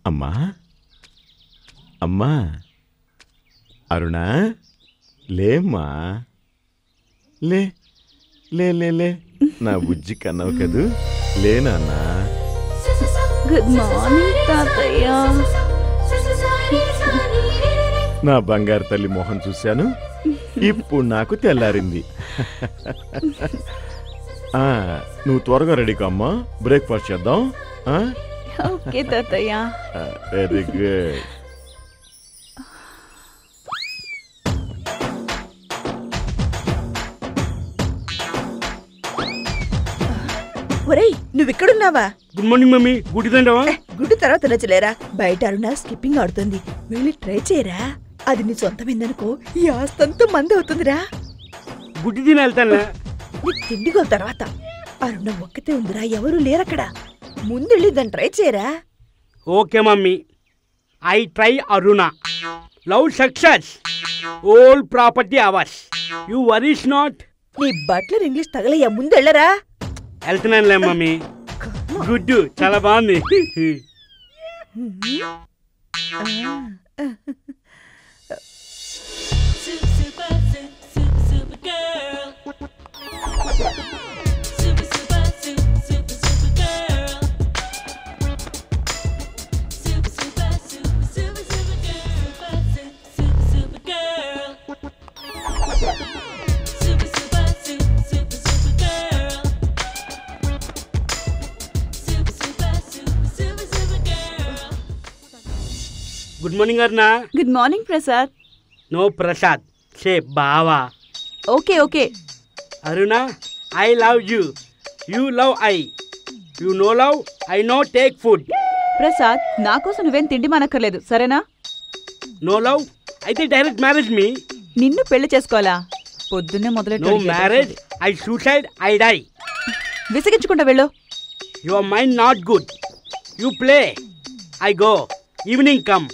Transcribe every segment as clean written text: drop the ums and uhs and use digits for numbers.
అమ్మా అమ్మా అరుణ లేమ్మా లే లే లే లే నా బుజ్జి కన్నావు కదూ లేనా. గుడ్ మార్నింగ్ తాతయ్య. నా బంగారు తల్లి మొహం చూశాను, ఇప్పుడు నాకు తెల్లారింది. నువ్వు త్వరగా రెడీ కమ్మా, బ్రేక్ఫాస్ట్ చేద్దాం. ఓకే తాతయ్య. Very good. ఒరేయ్, నువ్విక్కడున్నావా? Good morning mummy. గుడ్డి తింటావా? గుడ్డు తర్వాత తినచ్చులేరా, బయట అరుణ స్కిప్పింగ్ ఆడుతుంది, వెళ్ళి ట్రై చేయరా. అది నీ సొంతమైందనుకో, ఈ ఆస్తంతా మంది అవుతుందిరా. గుడ్డి తిని వెళ్తాను. నీ తిండిగోల తర్వాత అరుణ ఒక్కతే ఉందిరా, ఎవరూ లేరక్కడ. ముందెళ్ళి దాన్ని ట్రై చేయరా. Okay mummy, I try Aruna. Love success, all property ours. You worries not. నీ బట్లర్ ఇంగ్లీష్ తగలయ్యా, ముందెళ్ళరా. వెళ్తున్నానులే మమ్మీ. గుడ్డు చాలా బాగుంది. Good morning Aruna. Good morning Prasad. No Prasad, say బావా. Okay okay. Aruna, I love you, you love I. You no love, I no take food. Prasad, నా కోసం నువ్వేం తిండి మానక్కర్లేదు, సరేనా? నో లవ్ అయితే డైరెక్ట్ మ్యారేజ్ మీ. నిన్ను పెళ్లి చేసుకోవాలా? పొద్దున్నే మొదలెట్టు. No marriage, I suicide, I die. విసిగించుకుంటా వెళ్ళు. Your mind not good. You play, I go. Evening come.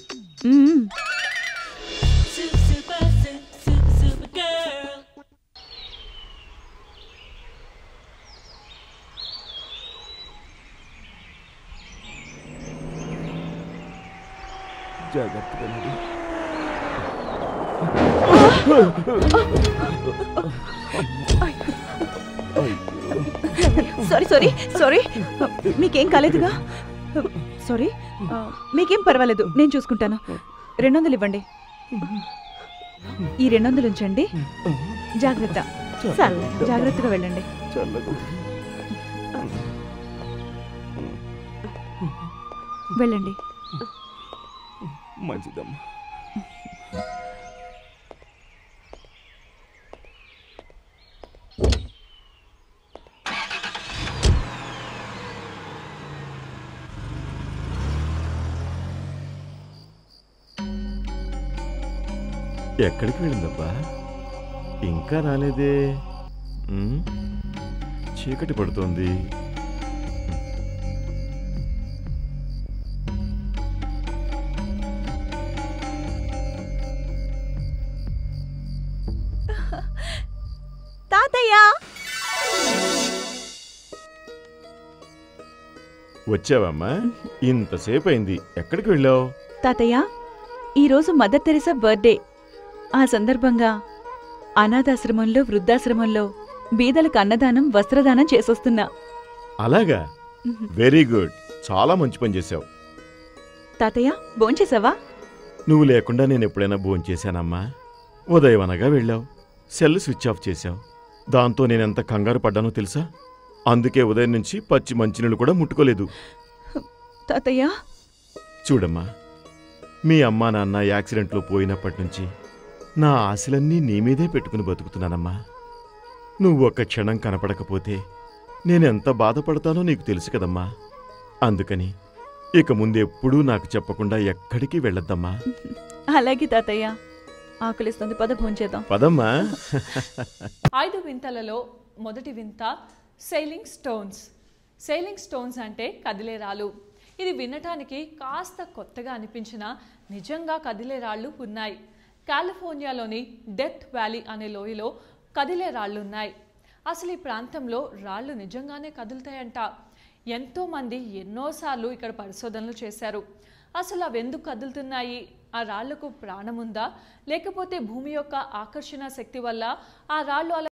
Sorry sorry sorry, మీకేం కాలేదుగా? సారీ, మీకేం పర్వాలేదు, నేను చూసుకుంటాను. 200 ఇవ్వండి. ఈ 200 ఉంచండి. జాగ్రత్త, జాగ్రత్తగా వెళ్ళండి. వెళ్ళండి. మంచిదమ్మా. ఎక్కడికి వెళ్ళిందబ్బా? ఇంకా రాలేదే. చీకటి పడుతోంది. తాతయ్య, వచ్చావమ్మా? ఇంతసేపు అయింది, ఎక్కడికి వెళ్ళావు? తాతయ్య, ఈరోజు మదర్ తెరెసా బర్త్డే. ఆ సందర్భంగా అనాథాశ్రమంలో, వృద్ధాశ్రమంలో బీదలకు అన్నదానం, వస్త్రదానం చేసొస్తున్నా. అలాగా? వెరీ గుడ్, చాలా మంచి పని చేశావు. తాతయ్య, భోంచేసావా? నువ్వు లేకుండా నేను ఎప్పుడైనా భోంచేశానమ్మా? ఉదయం అనగా వెళ్ళావు, సెల్ స్విచ్ ఆఫ్ చేశావు. దాంతో నేనెంత కంగారు పడ్డానో తెలుసా? అందుకే ఉదయం నుంచి పచ్చి మంచినీళ్ళు కూడా ముట్టుకోలేదు. తాతయ్య, చూడమ్మా, మీ అమ్మా నాన్న యాక్సిడెంట్లో పోయినప్పటి నుంచి నా ఆశలన్నీ నీ మీదే పెట్టుకుని బతుకుతున్నానమ్మా. నువ్వు ఒక్క క్షణం కనపడకపోతే నేనెంత బాధపడతానో నీకు తెలుసు కదమ్మా. అందుకని ఇక ముందెప్పుడూ నాకు చెప్పకుండా ఎక్కడికి వెళ్ళొద్దమ్మా. అలాగే తాతయ్య, ఆకలిస్తుంది, పద భోంచేద్దాం. పదమ్మా. 5 వింతలలో మొదటి వింత సెయిలింగ్ స్టోన్స్. సెయిలింగ్ స్టోన్స్ అంటే కదిలే రాళ్ళు. ఇది వినటానికి కాస్త కొత్తగా అనిపించినా నిజంగా కదిలే రాళ్ళు ఉన్నాయి. కాలిఫోర్నియాలోని డెత్ వ్యాలీ అనే లోయలో కదిలే రాళ్ళున్నాయి. అసలు ఈ ప్రాంతంలో రాళ్ళు నిజంగానే కదులుతాయంట. ఎంతోమంది ఎన్నోసార్లు ఇక్కడ పరిశోధనలు చేశారు. అసలు అవి ఎందుకు కదులుతున్నాయి, ఆ రాళ్లకు ప్రాణం ఉందా, లేకపోతే భూమి యొక్క ఆకర్షణ శక్తి వల్ల ఆ రాళ్ళు అలా